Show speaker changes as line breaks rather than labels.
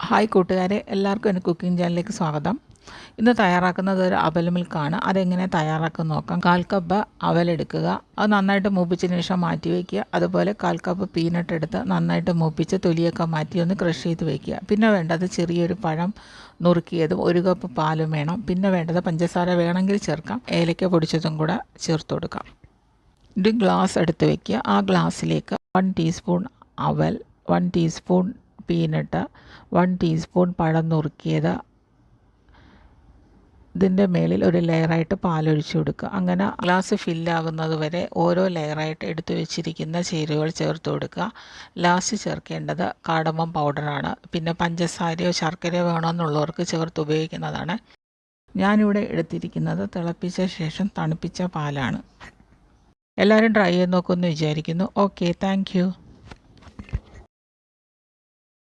Hi കൂട്ടുകാരെ, എല്ലാവർക്കും എൻ്റെ കുക്കിംഗ് ചാനലിലേക്ക് സ്വാഗതം. ഇന്ന് തയ്യാറാക്കുന്നത് ഒരു അവൽ മിൽക്കാണ്. അതെങ്ങനെ തയ്യാറാക്കാൻ നോക്കാം. 1/4 കപ്പ് അവലെടുക്കുക. അത് നന്നായിട്ട് മൂപ്പിച്ചതിന് ശേഷം മാറ്റി വയ്ക്കുക. അതുപോലെ 1/4 കപ്പ് പീനട്ട് എടുത്ത് നന്നായിട്ട് മൂപ്പിച്ച് തൊലിയൊക്കെ മാറ്റി ഒന്ന് ക്രഷ് ചെയ്ത് വയ്ക്കുക. പിന്നെ വേണ്ടത് ചെറിയൊരു പഴം നുറുക്കിയതും 1 കപ്പ് പാലും വേണം. പിന്നെ വേണ്ടത് പഞ്ചസാര വേണമെങ്കിൽ ചേർക്കാം, ഏലക്ക പൊടിച്ചതും കൂടെ ചേർത്ത് കൊടുക്കാം. ഒരു ഗ്ലാസ് എടുത്ത് വയ്ക്കുക. ആ ഗ്ലാസ്സിലേക്ക് 1 ടീസ്പൂൺ അവൽ, 1 ടീസ്പൂൺ പീനട്ട്, 1 ടീസ്പൂൺ പഴം നുറുക്കിയത്, ഇതിൻ്റെ മേളിൽ ഒരു ലെയറായിട്ട് പാലൊഴിച്ച് കൊടുക്കുക. അങ്ങനെ ഗ്ലാസ് ഫില്ലാകുന്നത് വരെ ഓരോ ലെയറായിട്ട് എടുത്തു വെച്ചിരിക്കുന്ന ചേരുവകൾ ചേർത്ത് കൊടുക്കുക. ലാസ്റ്റ് ചേർക്കേണ്ടത് കാർഡമം പൗഡറാണ്. പിന്നെ പഞ്ചസാരയോ ശർക്കരയോ വേണമെന്നുള്ളവർക്ക് ചേർത്ത് ഉപയോഗിക്കുന്നതാണ്. ഞാനിവിടെ എടുത്തിരിക്കുന്നത് തിളപ്പിച്ച ശേഷം തണുപ്പിച്ച പാലാണ്. എല്ലാവരും ട്രൈ ചെയ്ത് നോക്കുമെന്ന് വിചാരിക്കുന്നു. Okay, thank you.